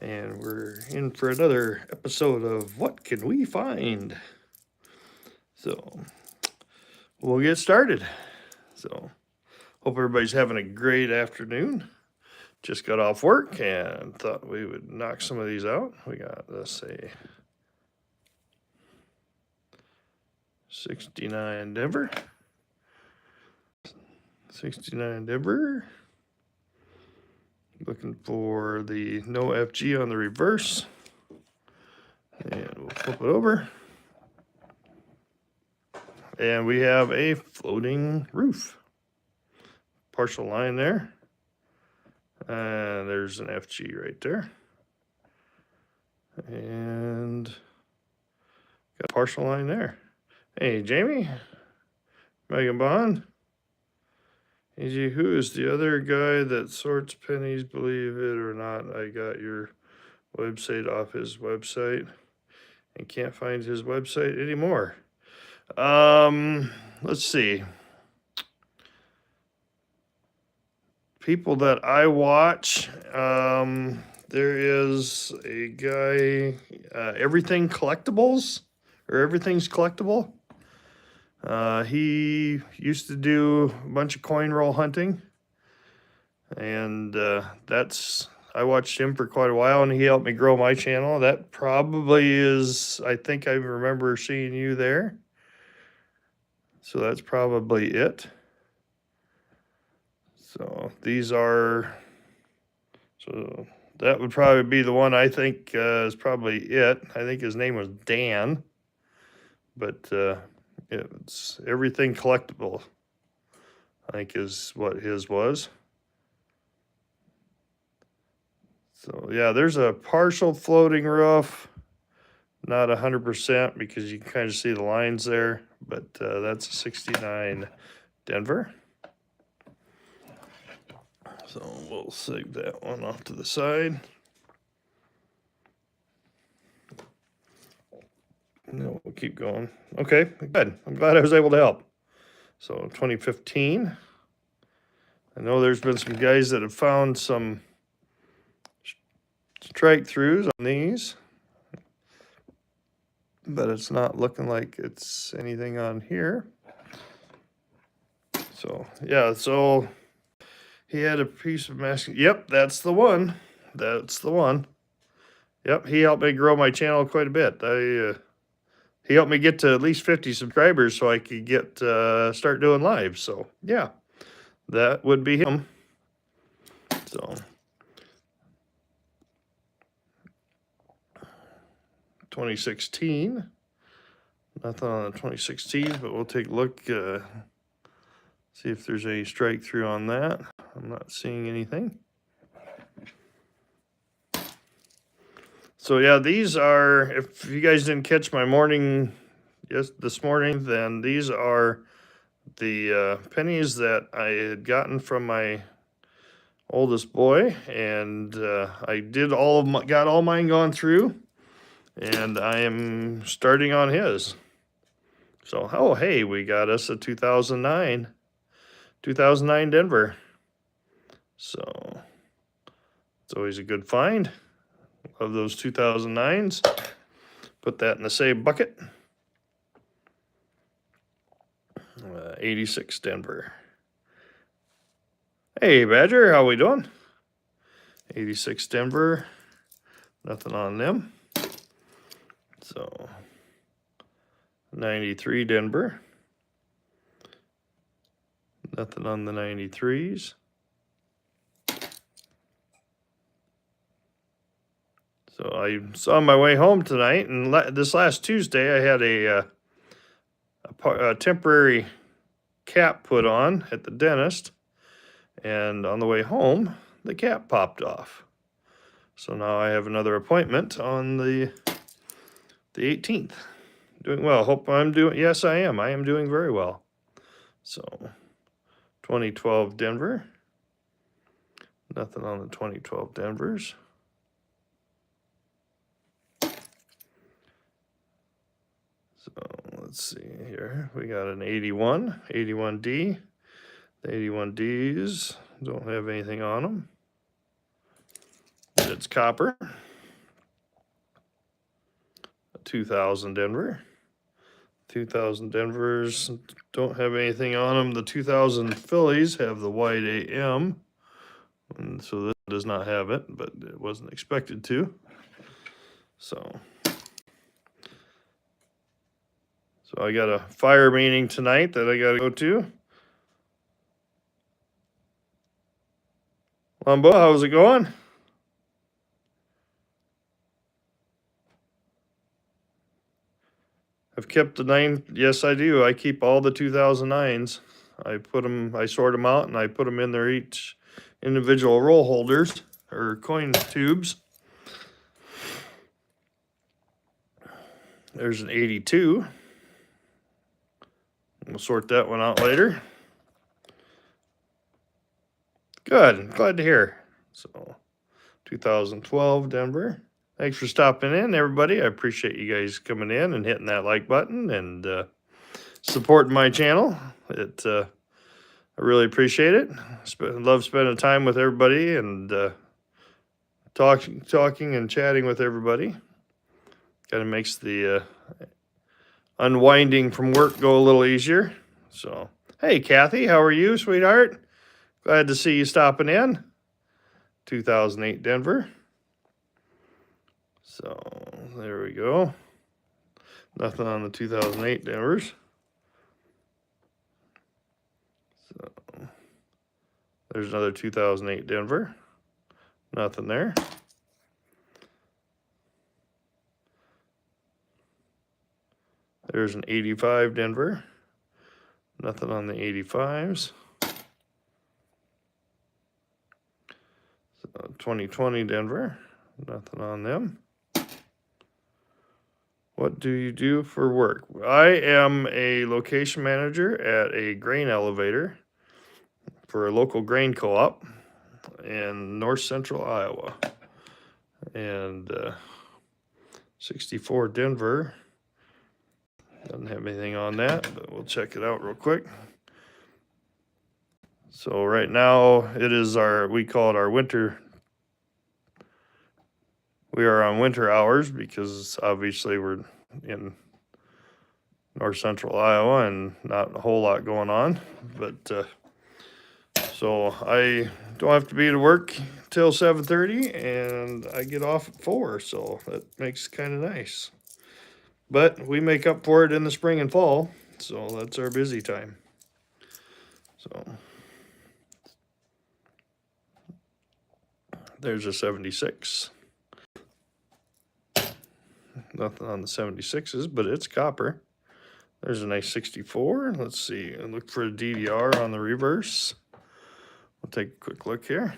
And we're in for another episode of What Can We Find? So we'll get started. So hope everybody's having a great afternoon. Just got off work and thought we would knock some of these out. We got, let's say, 69 Denver. 69 Denver. Looking for the no FG on the reverse. And we'll flip it over. And we have a floating roof. Partial line there. And there's an FG right there. And got a partial line there. Hey, Jamie. Megan Bond. Who is the other guy that sorts pennies, believe it or not? I got your website off his website and can't find his website anymore. Let's see. People that I watch, there is a guy, Everything Collectibles, or Everything's Collectible. He used to do a bunch of coin roll hunting, and I watched him for quite a while, and he helped me grow my channel. That probably is, I think I remember seeing you there. So that's probably it. So so that would probably be the one I think is probably it. I think his name was Dan, but it's Everything Collectible, I think is what his was. So yeah, there's a partial floating roof, not 100% because you can kind of see the lines there, but that's a 69 Denver. So we'll save that one off to the side. No, we'll keep going. Okay, good. I'm glad I was able to help. So 2015. I know there's been some guys that have found some strike throughs on these, but it's not looking like it's anything on here. So yeah, so he had a piece of mask. Yep, that's the one. That's the one. Yep, he helped me grow my channel quite a bit. He helped me get to at least 50 subscribers so I could start doing live. So yeah, that would be him. So 2016. Nothing on the 2016, but we'll take a look, see if there's any strike through on that. I'm not seeing anything. So yeah, these are, if you guys didn't catch my this morning, then these are the pennies that I had gotten from my oldest boy, and I got all mine gone through, and I am starting on his. So, oh hey, we got us a 2009 Denver. So it's always a good find. Love those 2009s. Put that in the save bucket. 86 Denver. Hey Badger, how we doing? 86 Denver. Nothing on them. So 93 Denver. Nothing on the 93s. So I saw on my way home tonight, and this last Tuesday I had a temporary cap put on at the dentist, and on the way home the cap popped off. So now I have another appointment on the 18th. Doing well. Hope I'm doing. Yes, I am. I am doing very well. So 2012 Denver. Nothing on the 2012 Denvers. So let's see here. We got an 81D. The 81Ds don't have anything on them. It's copper. 2,000 Denver. 2,000 Denvers don't have anything on them. The 2,000 Phillies have the white AM, and so this does not have it, but it wasn't expected to. So I got a fire meeting tonight that I got to go to. Lumbo, how's it going? I've kept the 9. Yes, I do. I keep all the 2009s. I sort them out, and I put them in their each individual roll holders or coin tubes. There's an 82. We'll sort that one out later. Good. Glad to hear. So, 2012 Denver. Thanks for stopping in, everybody. I appreciate you guys coming in and hitting that like button and supporting my channel. I really appreciate it. Love spending time with everybody and talking and chatting with everybody. Kind of makes the unwinding from work go a little easier. So, hey, Kathy, how are you, sweetheart? Glad to see you stopping in. 2008 Denver. So, there we go. Nothing on the 2008 Denvers. So, there's another 2008 Denver. Nothing there. There's an 85 Denver. Nothing on the 85s. 2020 Denver. Nothing on them. What do you do for work? I am a location manager at a grain elevator for a local grain co-op in north central Iowa. And 64 Denver. Doesn't have anything on that, but we'll check it out real quick. So right now it is we call it our winter. We are on winter hours because obviously we're in north central Iowa and not a whole lot going on. But so I don't have to be to work till 7:30 and I get off at 4. So that makes it kind of nice. But we make up for it in the spring and fall. So that's our busy time. So there's a 76. Nothing on the 76s, but it's copper. There's a nice 64. Let's see. Look for a DDR on the reverse. We'll take a quick look here.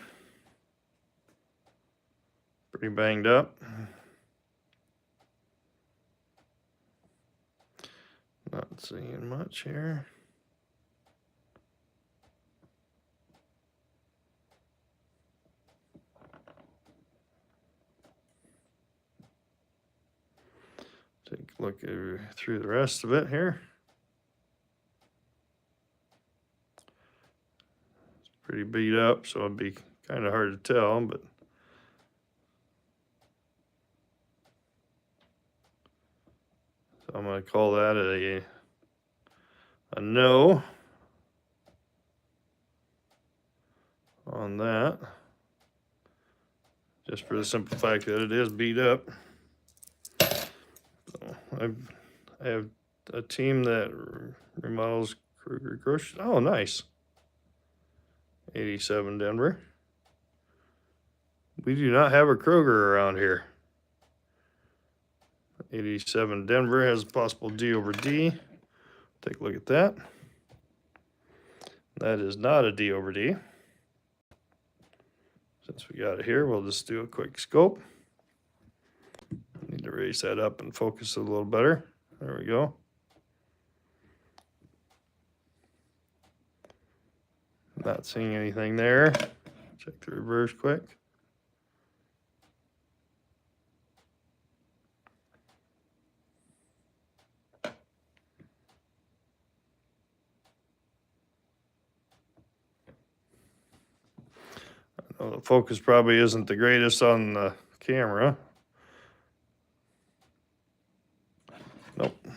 Pretty banged up. Not seeing much here. Take a look through the rest of it here. It's pretty beat up, so it'd be kind of hard to tell, but so I'm going to call that a no on that, just for the simple fact that it is beat up. I have a team that remodels Kruger grocery. Oh, nice. 87 Denver. We do not have a Kroger around here. 87 Denver has a possible D over D. Take a look at that. That is not a D over D. Since we got it here, we'll just do a quick scope. Need to raise that up and focus it a little better. There we go. Not seeing anything there. Check the reverse quick. I know the focus probably isn't the greatest on the camera. Nope.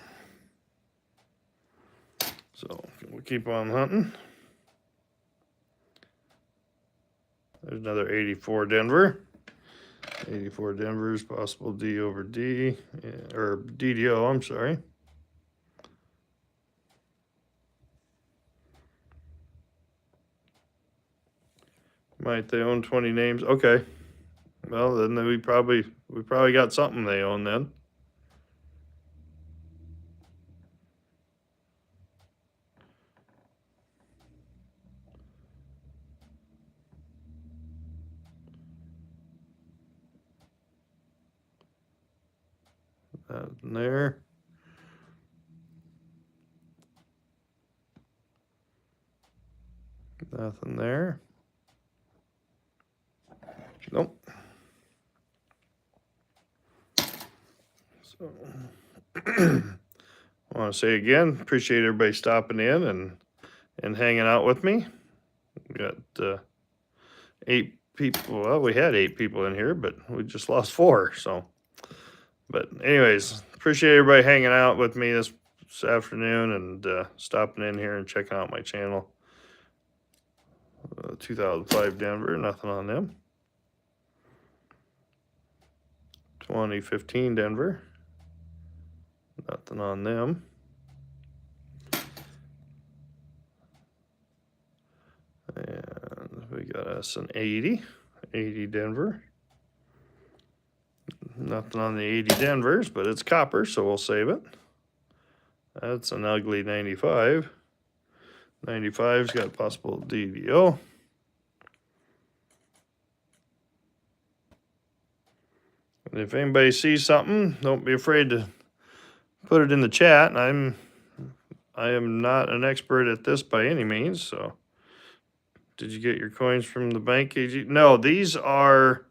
So we'll keep on hunting. There's another 84 Denver. 84 Denver's possible D over D, or DDO, I'm sorry. Might they own 20 names? Okay. Well, then we probably got something they own then. Nothing there. Nothing there. Nope. So I want to say again, appreciate everybody stopping in and hanging out with me. We got 8 people. Well, we had 8 people in here, but we just lost 4. So, but anyways, appreciate everybody hanging out with me this afternoon and stopping in here and checking out my channel. 2005 Denver, nothing on them. 2015 Denver, nothing on them. And we got us an 80 Denver. Nothing on the 80 Denvers, but it's copper, so we'll save it. That's an ugly 95. 95's got possible DDO. And if anybody sees something, don't be afraid to put it in the chat. I am not an expert at this by any means, so. Did you get your coins from the bank, AG? No, these are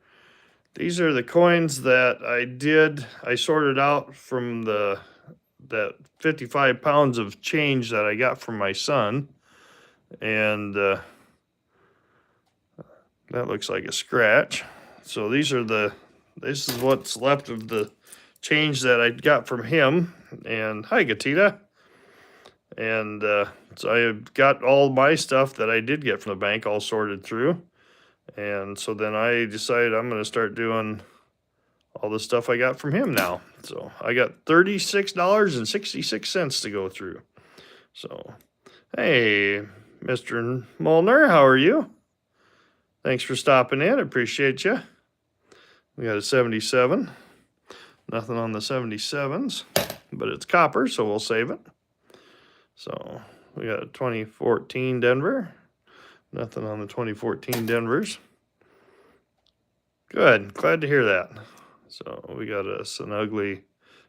the coins that I sorted out from that 55 pounds of change that I got from my son. And that looks like a scratch. So this is what's left of the change that I got from him. And hi, Gatita. And so I got all my stuff that I did get from the bank all sorted through. And so then I decided I'm going to start doing all the stuff I got from him now. So I got $36.66 to go through. So, hey, Mr. Molnar, how are you? Thanks for stopping in. I appreciate you. We got a 77. Nothing on the 77s, but it's copper, so we'll save it. So we got a 2014 Denver. Nothing on the 2014 Denvers. Good. Glad to hear that. So we got us an ugly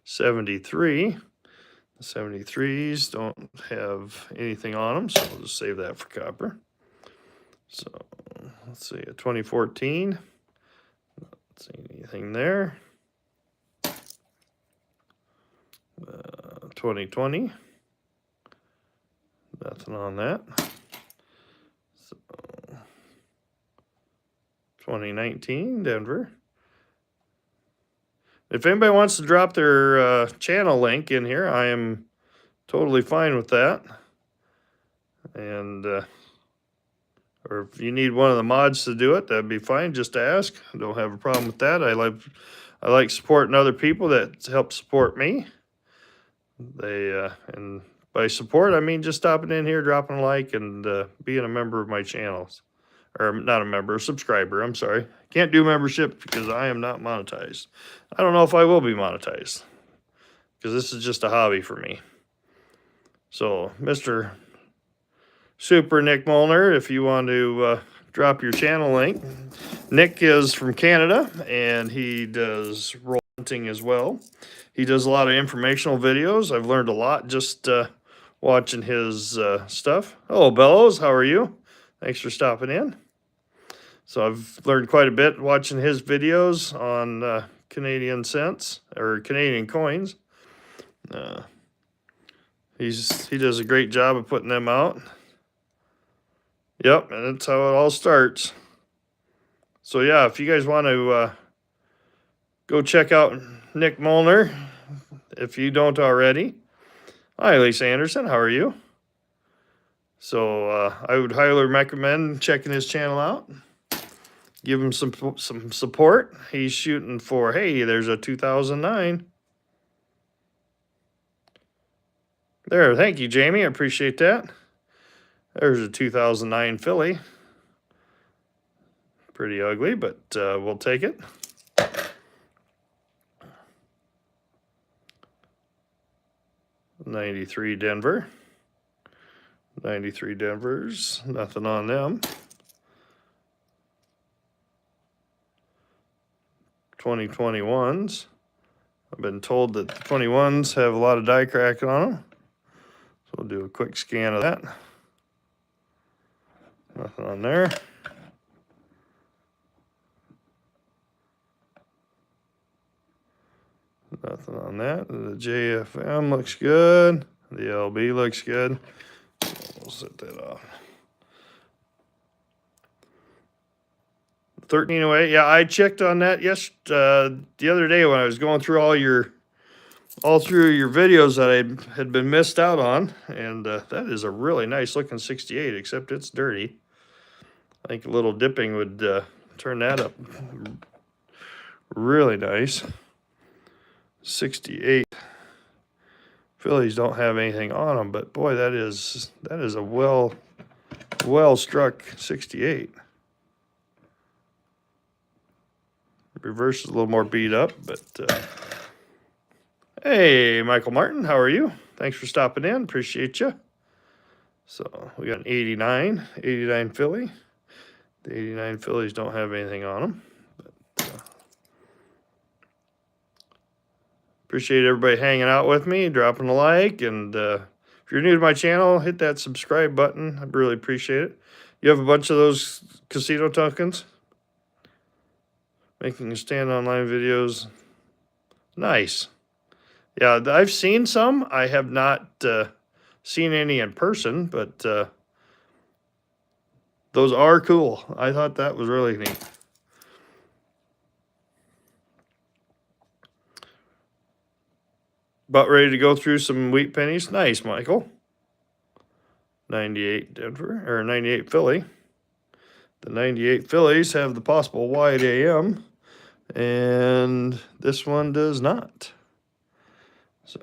73. The 73s don't have anything on them, so we'll just save that for copper. So let's see, a 2014. Not see anything there. 2020. Nothing on that. So 2019 Denver. If anybody wants to drop their channel link in here, I am totally fine with that. And or if you need one of the mods to do it, that'd be fine. Just ask. I don't have a problem with that. I like supporting other people that help support me. And by support, I mean just stopping in here, dropping a like, and being a member of my channels. Or not a member, a subscriber, I'm sorry. Can't do membership because I am not monetized. I don't know if I will be monetized, because this is just a hobby for me. So, Mr. Super Nick Molnar, if you want to drop your channel link. Nick is from Canada, and he does roll hunting as well. He does a lot of informational videos. I've learned a lot just watching his stuff. Hello, Bellows. How are you? Thanks for stopping in. So I've learned quite a bit watching his videos on Canadian cents or Canadian coins. He does a great job of putting them out. Yep, and that's how it all starts. So yeah, if you guys want to go check out Nick Molnar, if you don't already. Hi, Lisa Anderson. How are you? So I would highly recommend checking his channel out. Give him some support. He's shooting for, hey, there's a 2009. There, thank you, Jamie. I appreciate that. There's a 2009 Philly. Pretty ugly, but we'll take it. '93 Denver. 93 Denvers. Nothing on them. 2021s. I've been told that the 21s have a lot of die crack on them. So we'll do a quick scan of that. Nothing on there. Nothing on that. The JFM looks good. The LB looks good. We'll set that off. 1308. Yeah, I checked on that the other day when I was going through all through your videos that I had been missed out on, and that is a really nice looking 68, except it's dirty. I think a little dipping would turn that up really nice. 68. Phillies don't have anything on them, but boy, that is a well struck 68. Reverse is a little more beat up, but hey, Michael Martin, how are you? Thanks for stopping in. Appreciate you. So we got an 89 Philly. The 89 Phillies don't have anything on them. But, appreciate everybody hanging out with me, dropping a like, and if you're new to my channel, hit that subscribe button. I really appreciate it. You have a bunch of those casino tokens? Making stand online videos. Nice. Yeah, I've seen some. I have not seen any in person, but those are cool. I thought that was really neat. About ready to go through some wheat pennies. Nice, Michael. 98 Denver, or 98 Philly. The 98 Phillies have the possible wide AM, and this one does not. So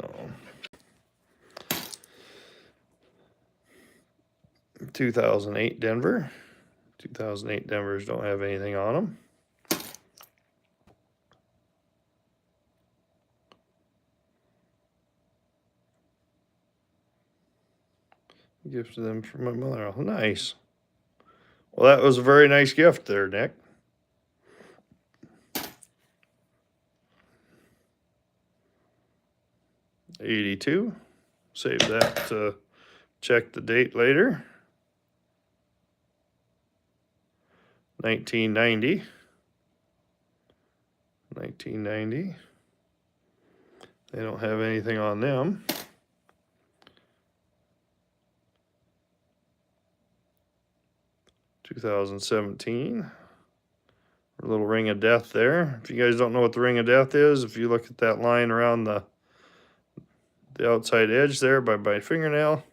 2008 Denver. 2008 Denvers don't have anything on them. Gift to them from my mother. Oh, nice. Well, that was a very nice gift there, Nick. '82. Save that to check the date later. 1990. 1990. They don't have anything on them. 2017. A little ring of death there. If you guys don't know what the ring of death is, if you look at that line around the outside edge there by my fingernail,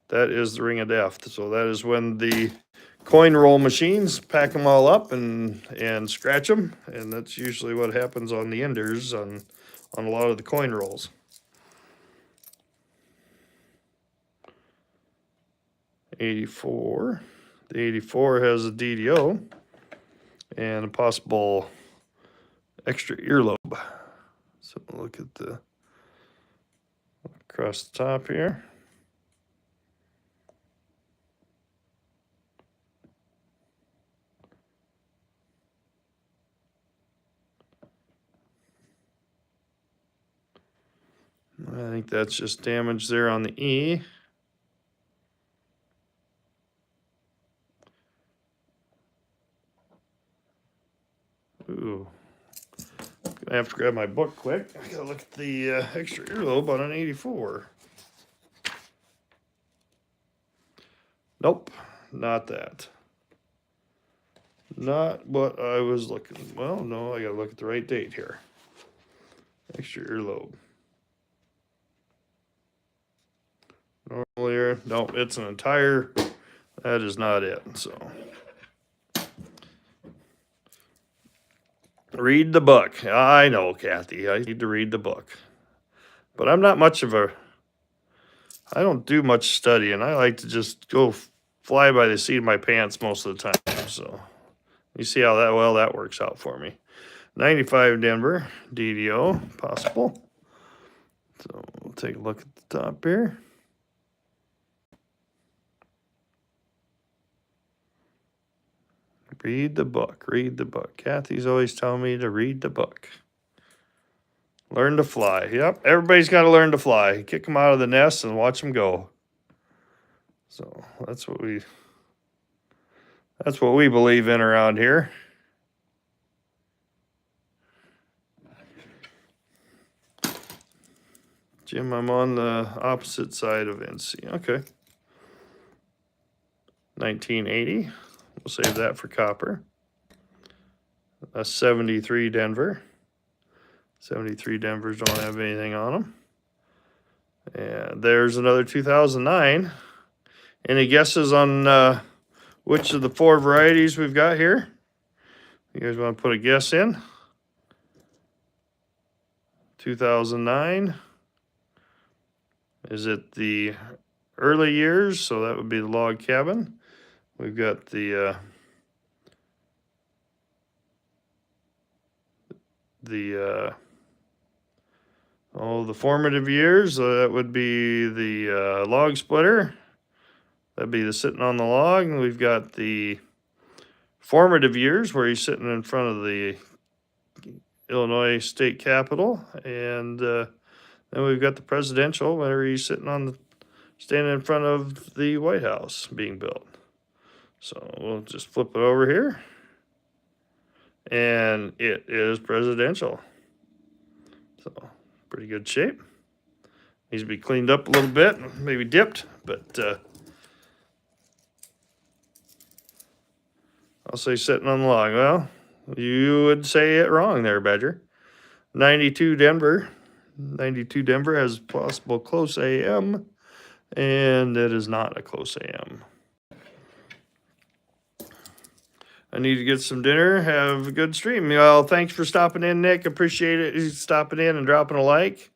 that is the ring of death. So that is when the coin roll machines pack them all up and scratch them, and that's usually what happens on the enders on a lot of the coin rolls. '84. The '84 has a DDO and a possible extra earlobe. So look at the across the top here. I think that's just damage there on the E. Ooh. I have to grab my book quick. I gotta look at the extra earlobe on an '84. Nope, not that. Not what I was looking. Well, no, I gotta look at the right date here. Extra earlobe. Normally, no, it's an entire, that is not it, so. Read the book. I know, Kathy, I need to read the book. But I'm not much of a, I don't do much studying. I like to just go fly by the seat of my pants most of the time, so. You see how well that works out for me. 95 Denver, DDO, possible. So we'll take a look at the top here. Read the book, read the book. Kathy's always telling me to read the book. Learn to fly. Yep, everybody's got to learn to fly. Kick them out of the nest and watch them go. So that's what we believe in around here. Jim, I'm on the opposite side of NC. Okay. 1980. We'll save that for copper. A 73 Denver. 73 Denvers don't have anything on them. And there's another 2009. Any guesses on which of the 4 varieties we've got here? You guys want to put a guess in? 2009. Is it the early years? So that would be the log cabin. We've got the formative years. So that would be the log splitter. That'd be the sitting on the log. And we've got the formative years where he's sitting in front of the Illinois State Capitol. And then we've got the presidential where he's standing in front of the White House being built. So we'll just flip it over here. And it is presidential. So pretty good shape. Needs to be cleaned up a little bit, maybe dipped, but I'll say sitting on the log. Well, you would say it wrong there, Badger. 92 Denver. 92 Denver has possible close AM, and it is not a close AM. I need to get some dinner. Have a good stream. Well, thanks for stopping in, Nick. Appreciate it. You stopping in and dropping a like.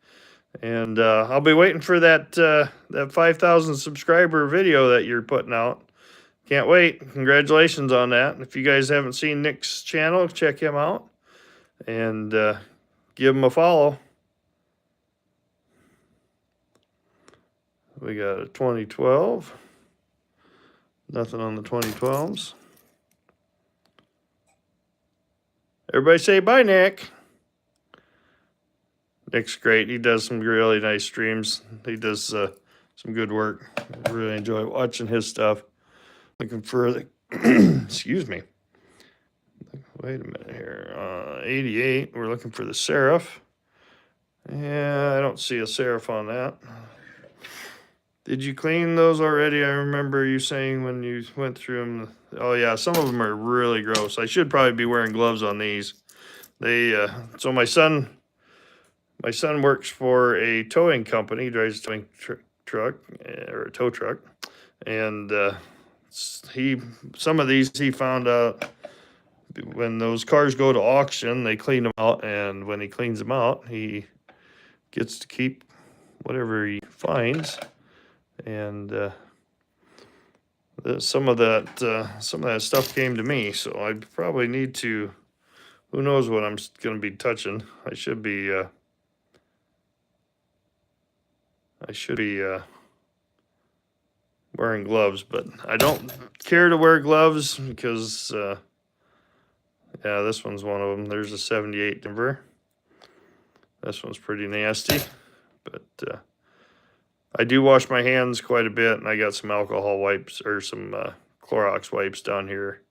And I'll be waiting for that 5,000 subscriber video that you're putting out. Can't wait. Congratulations on that. If you guys haven't seen Nick's channel, check him out and give him a follow. We got a 2012. Nothing on the 2012s. Everybody say bye, Nick. Nick's great. He does some really nice streams. He does some good work. I really enjoy watching his stuff. Looking for the, excuse me. Wait a minute here. 88, we're looking for the Seraph. Yeah, I don't see a Seraph on that. Did you clean those already? I remember you saying when you went through them. Oh yeah, some of them are really gross. I should probably be wearing gloves on these. So my son works for a towing company. He drives a towing truck or a tow truck, and some of these he found out when those cars go to auction, they clean them out, and when he cleans them out, he gets to keep whatever he finds. And some of that stuff came to me, so I probably need to. Who knows what I'm going to be touching? I should be wearing gloves, but I don't care to wear gloves because yeah, this one's one of them. There's a 78 Denver. This one's pretty nasty, but I do wash my hands quite a bit, and I got some alcohol wipes or some Clorox wipes down here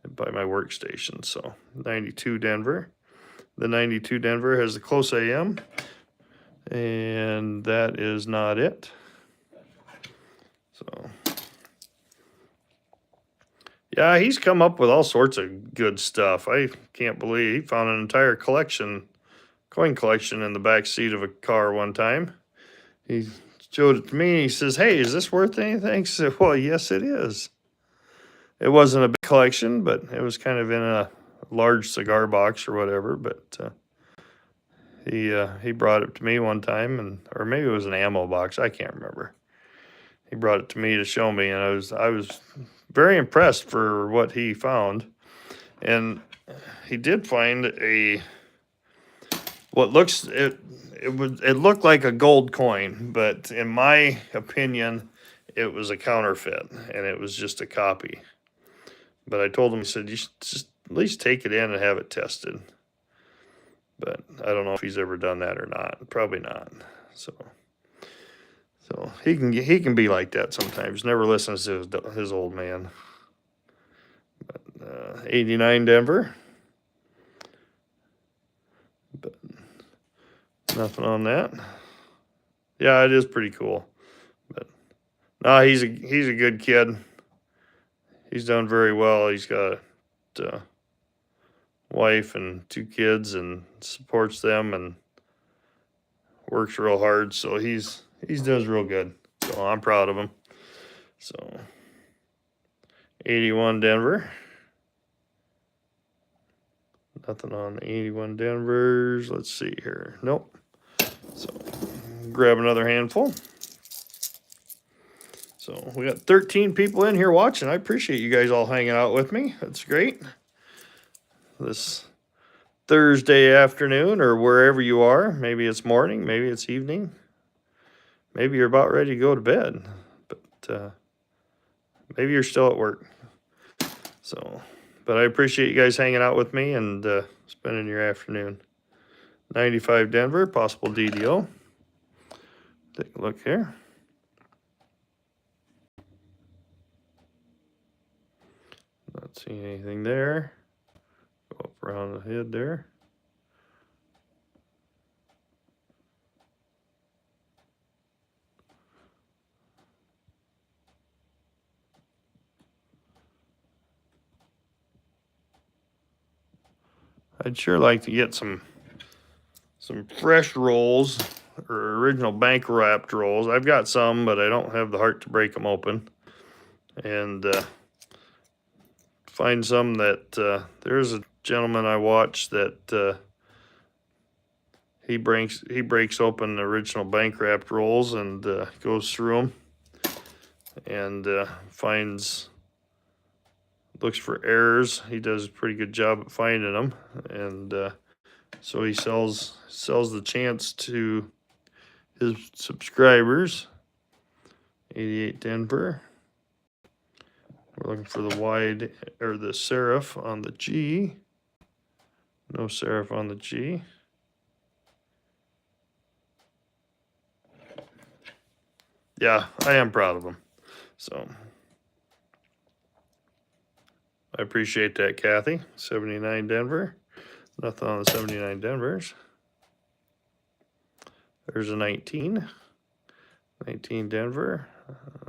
by my workstation. So 92 Denver. The 92 Denver has the close AM, and that is not it. So yeah, he's come up with all sorts of good stuff. I can't believe he found an entire coin collection in the back seat of a car one time. He showed it to me. He says, "Hey, is this worth anything?" I said, "Well, yes, it is." It wasn't a big collection, but it was kind of in a large cigar box or whatever. But he brought it to me one time, or maybe it was an ammo box. I can't remember. He brought it to me to show me, and I was very impressed for what he found. And he did find what looks it looked like a gold coin, but in my opinion, it was a counterfeit, and it was just a copy. But I told him, he said, you should just at least take it in and have it tested. But I don't know if he's ever done that or not. Probably not. So he can be like that sometimes. Never listens to his old man. But 89 Denver. But nothing on that. Yeah, it is pretty cool. But no, he's a good kid. He's done very well. He's got a wife and 2 kids and supports them and works real hard. So he does real good. So I'm proud of him. So 81 Denver. Nothing on 81 Denvers. Let's see here. Nope. So grab another handful. So we got 13 people in here watching. I appreciate you guys all hanging out with me. That's great. This Thursday afternoon, or wherever you are. Maybe it's morning, maybe it's evening. Maybe you're about ready to go to bed. But maybe you're still at work. So, but I appreciate you guys hanging out with me and spending your afternoon. 95 Denver, possible DDO. Take a look here. Not seeing anything there. Go up around the head there. I'd sure like to get some fresh rolls, or original bank wrapped rolls. I've got some, but I don't have the heart to break them open. And find some that there's a gentleman I watch that he breaks open the original bank wrapped rolls and goes through them and looks for errors. He does a pretty good job at finding them, and so he sells the chance to his subscribers. 88 Denver. We're looking for the wide, or the serif on the G. No serif on the G. Yeah, I am proud of him. So I appreciate that, Kathy. 79 Denver. Nothing on the 79 Denvers. There's a 19. 19 Denver.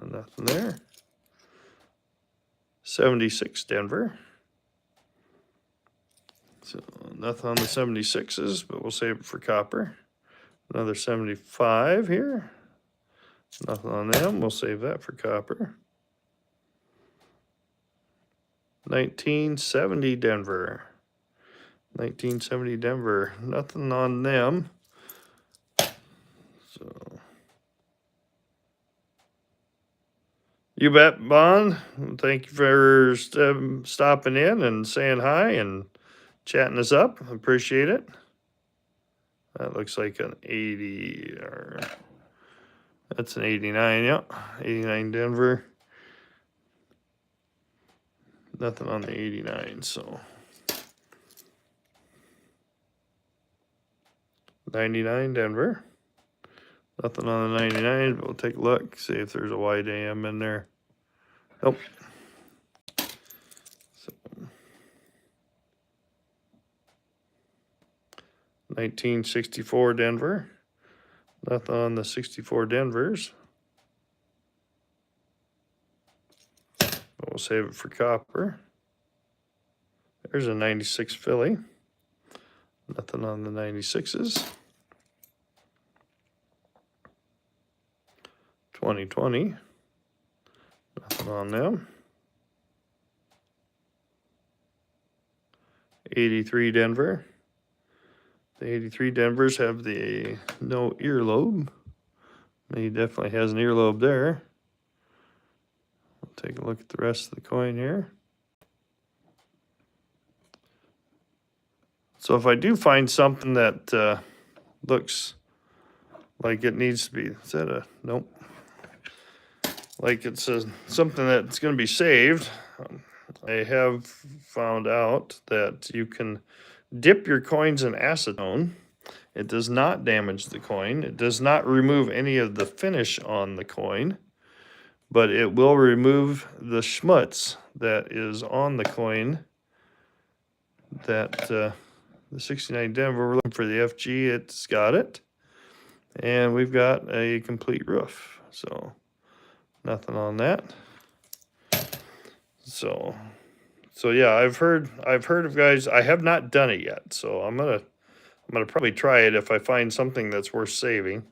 Nothing there. 76 Denver. So nothing on the 76s, but we'll save it for copper. Another 75 here. Nothing on them. We'll save that for copper. 1970 Denver. 1970 Denver. Nothing on them. So you bet, Bond. Thank you for stopping in and saying hi and chatting us up. Appreciate it. That looks like an 80, or that's an 89, yep. 89 Denver. Nothing on the 89, so 99 Denver. Nothing on the 99, but we'll take a look, see if there's a wide AM in there. Nope. So 1964 Denver. Nothing on the 64 Denvers. But we'll save it for copper. There's a 96 Philly. Nothing on the 96s. 2020. Nothing on them. 83 Denver. The 83 Denvers have the no earlobe. He definitely has an earlobe there. We'll take a look at the rest of the coin here. So if I do find something that looks like it needs to be, is that a, nope. Like it says something that's going to be saved, I have found out that you can dip your coins in acetone. It does not damage the coin. It does not remove any of the finish on the coin, but it will remove the schmutz that is on the coin. That the 69 Denver, we're looking for the FG, it's got it. And we've got a complete roof. So nothing on that. So yeah, I've heard of guys. I have not done it yet, so I'm gonna probably try it if I find something that's worth saving.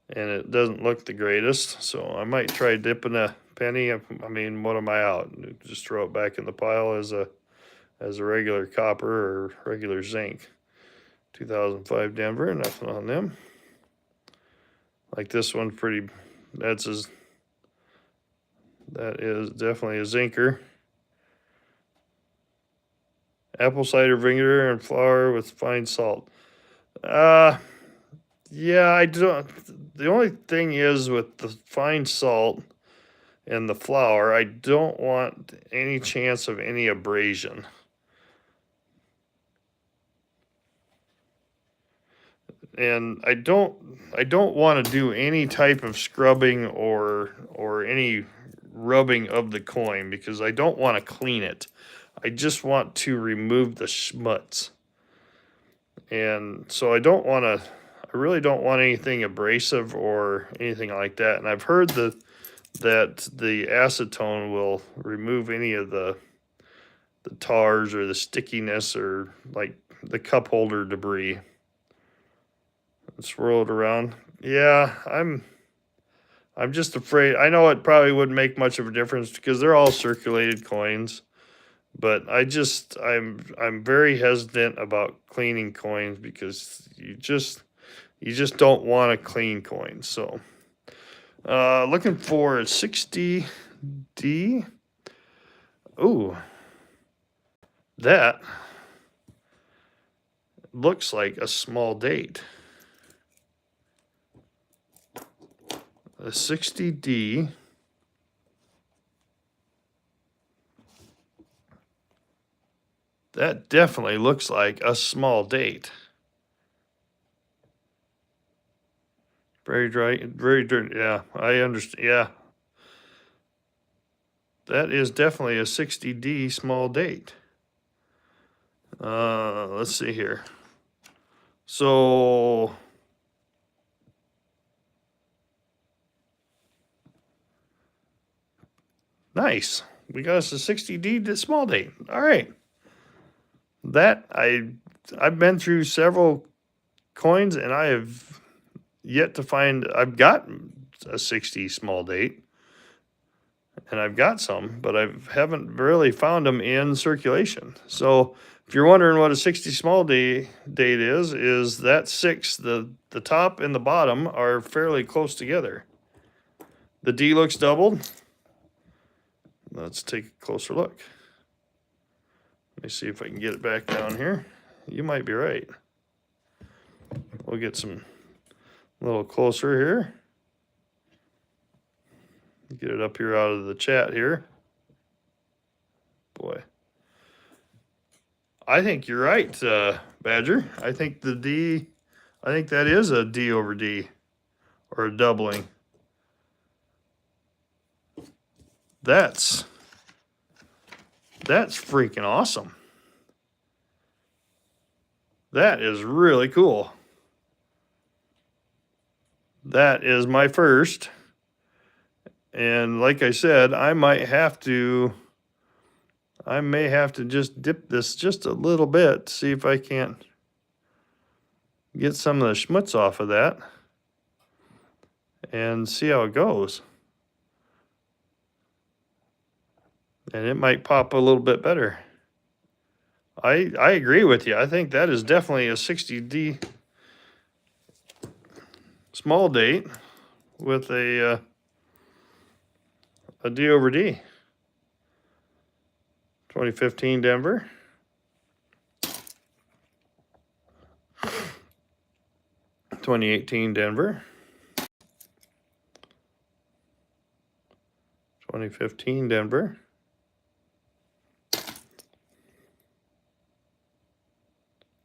And it doesn't look the greatest, so I might try dipping a penny. I mean, what am I out? Just throw it back in the pile as a regular copper or regular zinc. 2005 Denver, nothing on them. Like this one's pretty. That is definitely a zinker. Apple cider vinegar and flour with fine salt. Yeah, I don't. The only thing is with the fine salt and the flour, I don't want any chance of any abrasion. And I don't want to do any type of scrubbing or any rubbing of the coin because I don't want to clean it. I just want to remove the schmutz. And so I really don't want anything abrasive or anything like that. And I've heard that the acetone will remove any of the tars or the stickiness or like the cup holder debris. Swirl it around. Yeah, I'm just afraid. I know it probably wouldn't make much of a difference because they're all circulated coins, but I'm very hesitant about cleaning coins because you just don't want to clean coins. So looking for a 60D. Ooh, that looks like a small date. A 60D. That definitely looks like a small date. Very dry, very dirty. Yeah, I understand. Yeah. That is definitely a 60D small date. Let's see here. So nice. We got us a 60D small date. All right. That I've been through several coins and I have yet to find. I've got a 60 small date and I've got some, but I haven't really found them in circulation. So if you're wondering what a 60 small date is that 6, the top and the bottom are fairly close together. The D looks doubled. Let's take a closer look. Let me see if I can get it back down here. You might be right. We'll get some a little closer here. Get it up here out of the chat here. Boy. I think you're right, Badger. I think that is a D over D or a doubling. That's freaking awesome. That is really cool. That is my first. And like I said, I may have to just dip this just a little bit, see if I can't get some of the schmutz off of that. and see how it goes. And it might pop a little bit better. I agree with you. I think that is definitely a 60D small date with a D over D. 2015 Denver. 2018 Denver. 2015 Denver.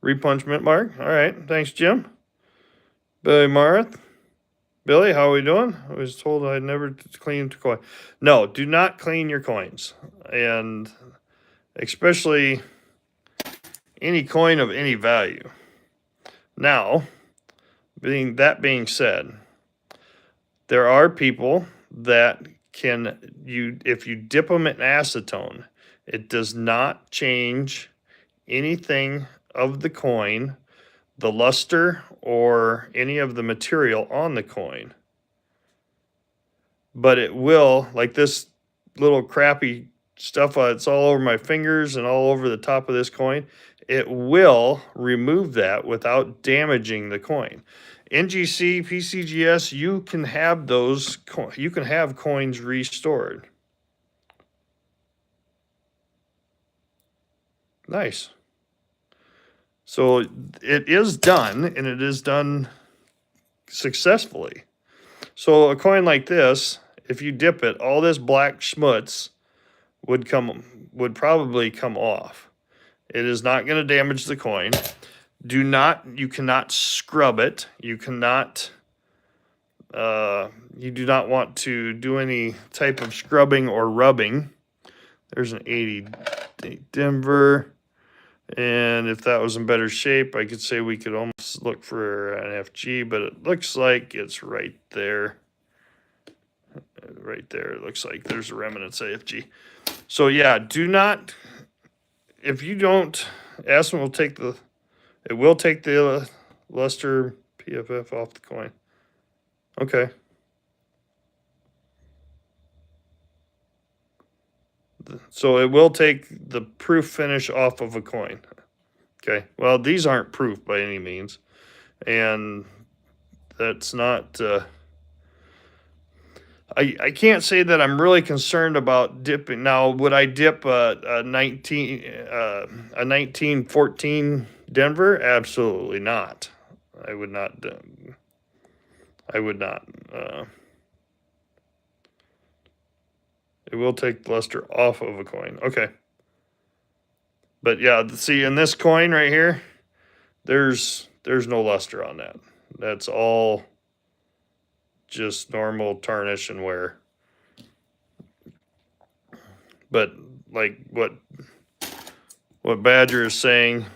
Repunchment mark. All right. Thanks, Jim. Billy Marth. Billy, how are we doing? I was told I'd never cleaned coin. No, do not clean your coins. And especially any coin of any value. Now, being said, there are people that if you dip them in acetone, it does not change anything of the coin, the luster, or any of the material on the coin. But it will, like this little crappy stuff, it's all over my fingers and all over the top of this coin, it will remove that without damaging the coin. NGC, PCGS, you can have those, you can have coins restored. Nice. So it is done, and it is done successfully. So a coin like this, if you dip it, all this black schmutz would probably come off. It is not going to damage the coin. You cannot scrub it. You cannot, you do not want to do any type of scrubbing or rubbing. There's an 80 Denver. And if that was in better shape, I could say we could almost look for an FG, but it looks like it's right there. Right there, it looks like there's a remnants AFG. So yeah, do not, if you don't, Aspen will take the, it will take the luster PFF off the coin. Okay. So it will take the proof finish off of a coin. Okay. Well, these aren't proof by any means. And that's not, I can't say that I'm really concerned about dipping. Now, would I dip a 1914 Denver? Absolutely not. I would not. I would not. It will take luster off of a coin. Okay. But yeah, see, in this coin right here, there's no luster on that. That's all just normal tarnish and wear. But like what Badger is saying,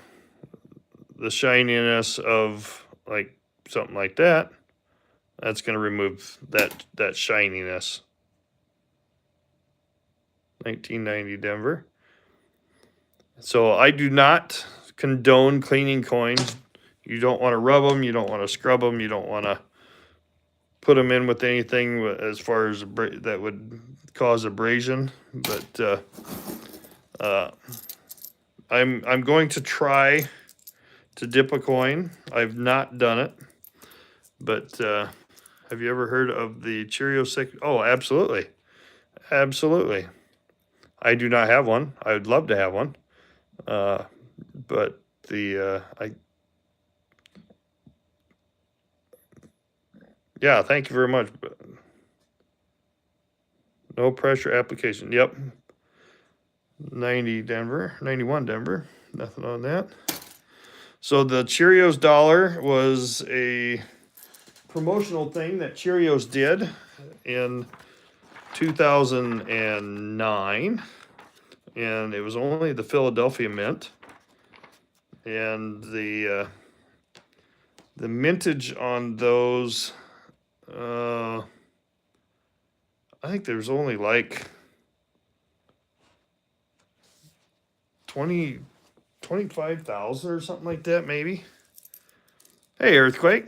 the shininess of like something like that, that's going to remove that shininess. 1990 Denver. So I do not condone cleaning coins. You don't want to rub them. You don't want to scrub them. You don't want to put them in with anything as far as that would cause abrasion. But I'm going to try to dip a coin. I've not done it. But have you ever heard of the Cheerio 6? Oh, absolutely. Absolutely. I do not have one. I would love to have one. But yeah, thank you very much. No pressure application. Yep. 90 Denver, 91 Denver. Nothing on that. So the Cheerios dollar was a promotional thing that Cheerios did in 2009. And it was only the Philadelphia mint. And the mintage on those, I think there's only like 25,000 or something like that, maybe. Hey, Earthquake.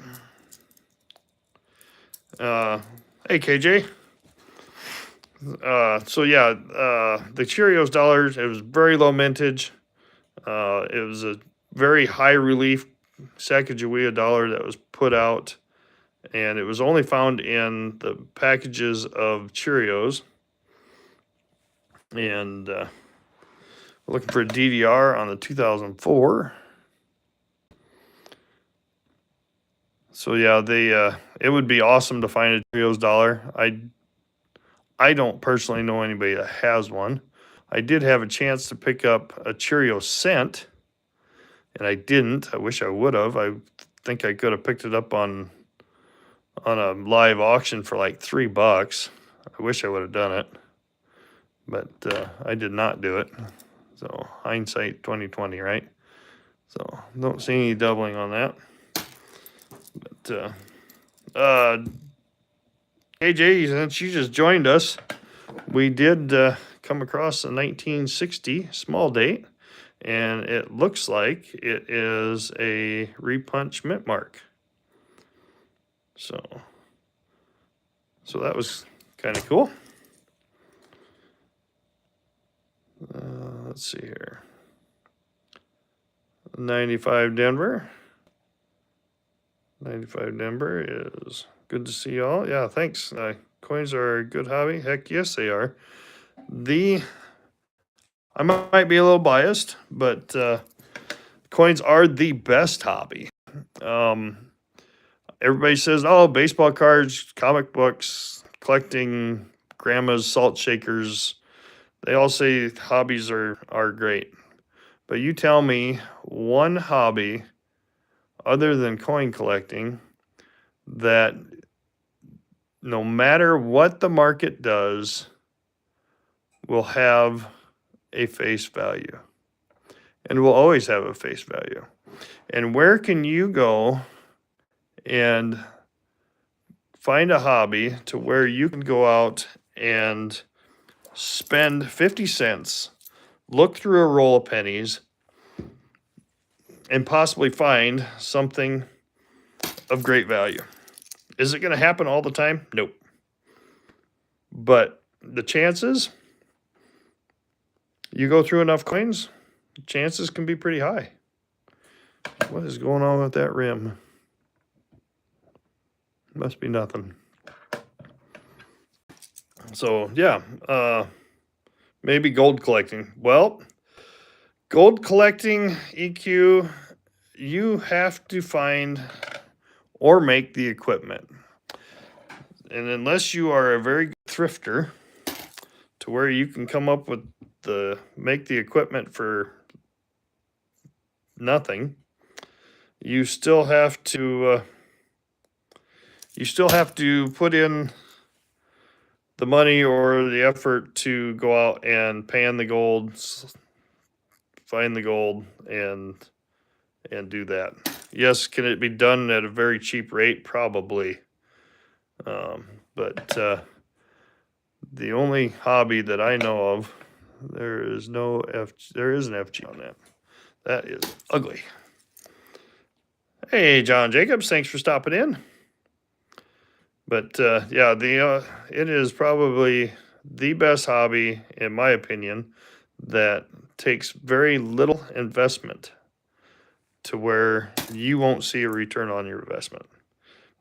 Hey, KJ. So yeah, the Cheerios dollars, it was very low mintage. It was a very high relief Sacagawea dollar that was put out, and it was only found in the packages of Cheerios. And looking for a DDR on the 2004. So yeah, it would be awesome to find a Cheerios dollar. I don't personally know anybody that has one. I did have a chance to pick up a Cheerio cent, and I didn't. I wish I would have. I think I could have picked it up on a live auction for like $3. I wish I would have done it, but I did not do it. So hindsight 2020, right? So don't see any doubling on that. But AJ, since you just joined us, we did come across a 1960 small date, and it looks like it is a repunch mint mark. So that was kind of cool. Let's see here. 95 Denver. 95 Denver is good to see y'all. Yeah, thanks. Coins are a good hobby. Heck yes, they are. I might be a little biased, but coins are the best hobby. Everybody says, oh, baseball cards, comic books, collecting grandma's salt shakers. They all say hobbies are great. But you tell me one hobby other than coin collecting that no matter what the market does will have a face value, and will always have a face value. And where can you go and find a hobby to where you can go out and spend 50 cents, look through a roll of pennies, and possibly find something of great value? Is it going to happen all the time? Nope. But the chances, you go through enough coins, chances can be pretty high. What is going on with that rim? Must be nothing. So yeah, maybe gold collecting. Well, gold collecting, EQ, you have to find or make the equipment. And unless you are a very good thrifter to where you can come up with make the equipment for nothing, you still have to put in the money or the effort to go out and pan the gold, find the gold, and do that. Yes, can it be done at a very cheap rate? Probably. But the only hobby that I know of, there is an FG on that. That is ugly. Hey, John Jacobs, thanks for stopping in. But yeah, it is probably the best hobby, in my opinion, that takes very little investment to where you won't see a return on your investment.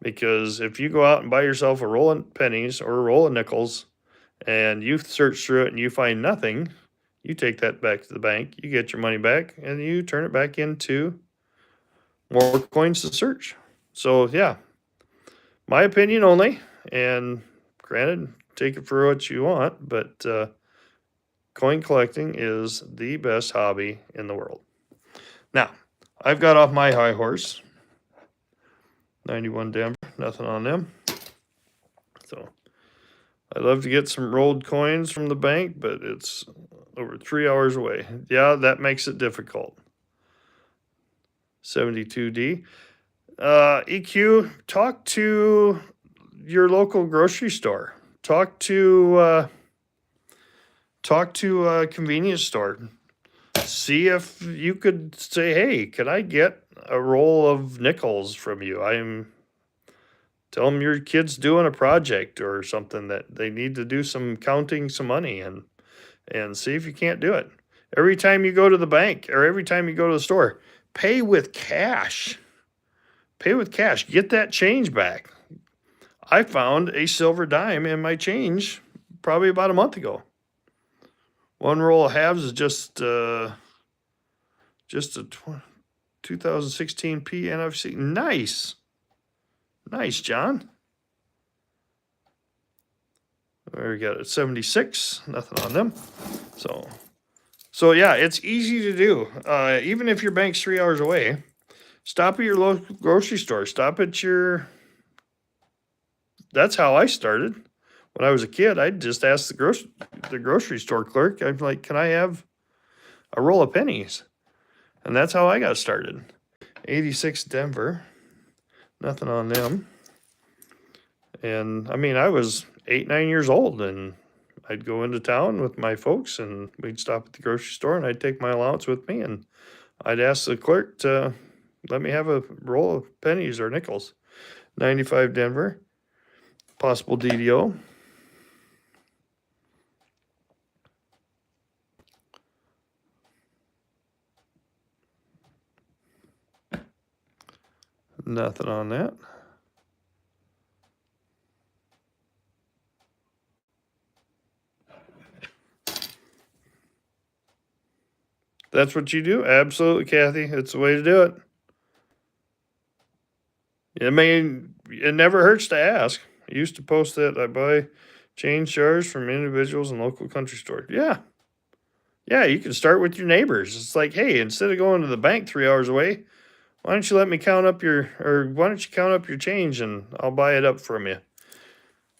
Because if you go out and buy yourself a roll of pennies or a roll of nickels and you search through it and you find nothing, you take that back to the bank, you get your money back, and you turn it back into more coins to search. So yeah, my opinion only, and granted, take it for what you want, but coin collecting is the best hobby in the world. Now, I've got off my high horse. 91 Denver, nothing on them. So I'd love to get some rolled coins from the bank, but it's over 3 hours away. Yeah, that makes it difficult. 72D. EQ, talk to your local grocery store. Talk to a convenience store. See if you could say, hey, can I get a roll of nickels from you? Tell them your kid's doing a project or something that they need to do some counting some money, and see if you can't do it. Every time you go to the bank or every time you go to the store, pay with cash. Pay with cash. Get that change back. I found a silver dime in my change probably about a month ago. One roll of halves is just a 2016 P NFC. Nice. Nice, John. We got it 76. Nothing on them. So yeah, it's easy to do. Even if your bank's 3 hours away, stop at your local grocery store. Stop at your. That's how I started. When I was a kid, I'd just ask the grocery store clerk. I'm like, "Can I have a roll of pennies?" And that's how I got started. 86 Denver. Nothing on them. And I mean, I was 8, 9 years old, and I'd go into town with my folks, and we'd stop at the grocery store, and I'd take my allowance with me, and I'd ask the clerk to let me have a roll of pennies or nickels. 95 Denver. Possible DDO. Nothing on that. That's what you do? Absolutely, Kathy. It's the way to do it. I mean, it never hurts to ask. I used to post that I buy change jars from individuals and local country stores. Yeah. Yeah, you can start with your neighbors. It's like, hey, instead of going to the bank 3 hours away, why don't you let me count up why don't you count up your change and I'll buy it up from you.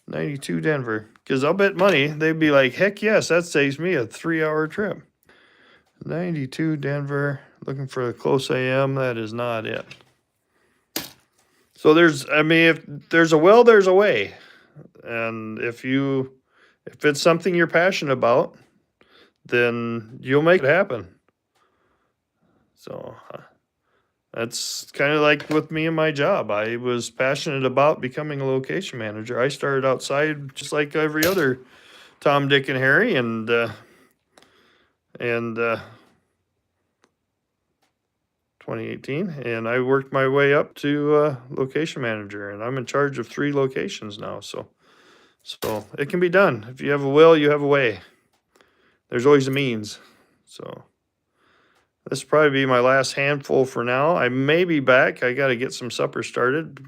92 Denver. Because I'll bet money they'd be like, heck yes, that saves me a 3-hour trip. 92 Denver. Looking for a close AM. That is not it. So if there's a will, there's a way. And if it's something you're passionate about, then you'll make it happen. So that's kind of like with me and my job. I was passionate about becoming a location manager. I started outside just like every other Tom, Dick, and Harry, and 2018, and I worked my way up to location manager, and I'm in charge of 3 locations now. So it can be done. If you have a will, you have a way. There's always a means. So this will probably be my last handful for now. I may be back. I got to get some supper started.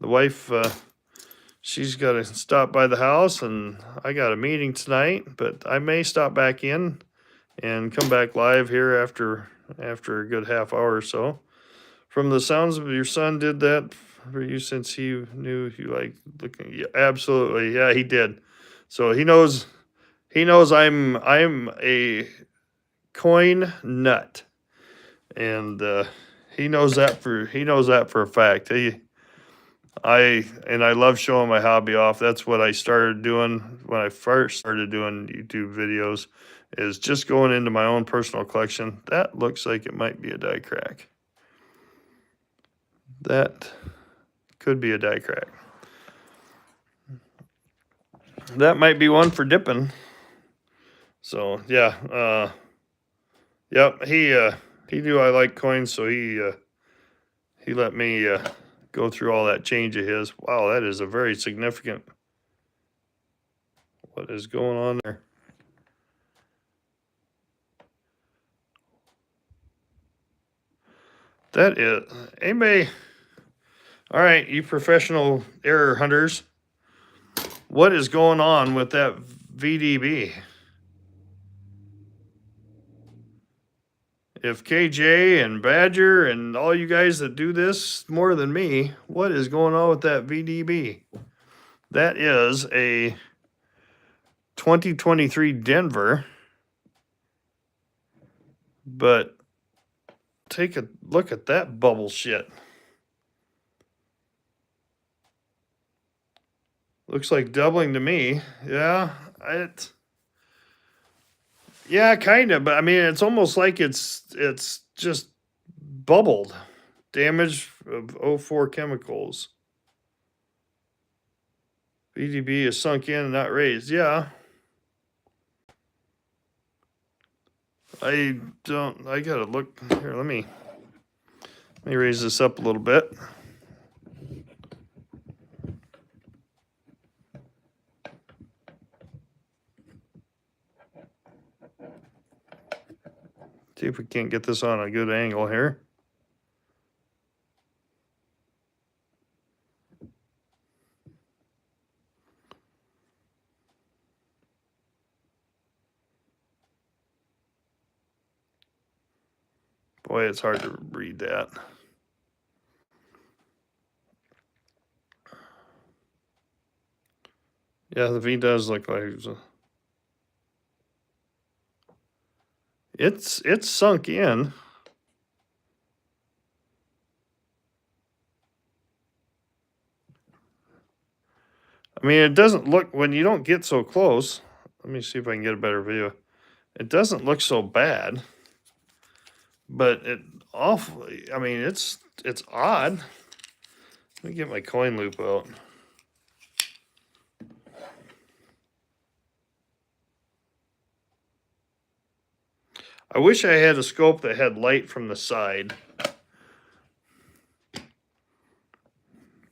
The wife, she's got to stop by the house, and I got a meeting tonight, but I may stop back in and come back live here after a good half hour or so. From the sounds of your son did that for you since he knew you like looking. Yeah, absolutely. Yeah, he did. So he knows I'm a coin nut. And he knows that for a fact. I love showing my hobby off. That's what I started doing when I first started doing YouTube videos, is just going into my own personal collection. That looks like it might be a die crack. That could be a die crack. That might be one for dipping. So yeah, yep. He knew I liked coins, so he let me go through all that change of his. Wow, that is a very significant. What is going on there? That is anybody. All right, you professional error hunters. What is going on with that VDB? If KJ and Badger and all you guys that do this more than me, what is going on with that VDB? That is a 2023 Denver. But take a look at that bubble shit. Looks like doubling to me. Yeah, yeah, kind of. But I mean, it's almost like it's just bubbled. Damage of 04 chemicals. BDB is sunk in and not raised. Yeah. I gotta look here. Let me raise this up a little bit. See if we can't get this on a good angle here. Boy, it's hard to read that. Yeah, the V does look like it's sunk in. I mean, it doesn't look, when you don't get so close. Let me see if I can get a better view. It doesn't look so bad, but it awfully. I mean, it's odd. Let me get my coin loop out. I wish I had a scope that had light from the side.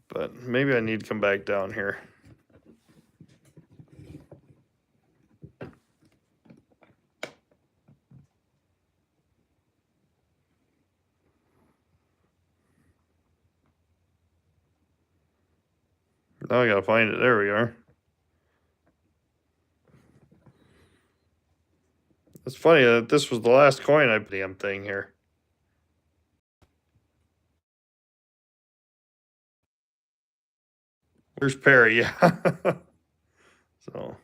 But maybe I need to come back down here. Now I gotta find it. There we are. It's funny that this was the last coin I damn thing here. Where's Perry? Yeah. So,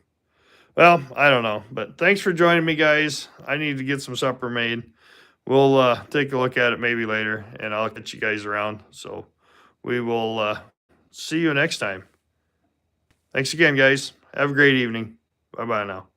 well, I don't know. But thanks for joining me, guys. I need to get some supper made. We'll take a look at it maybe later, and I'll get you guys around. So we will see you next time. Thanks again, guys. Have a great evening. Bye-bye now.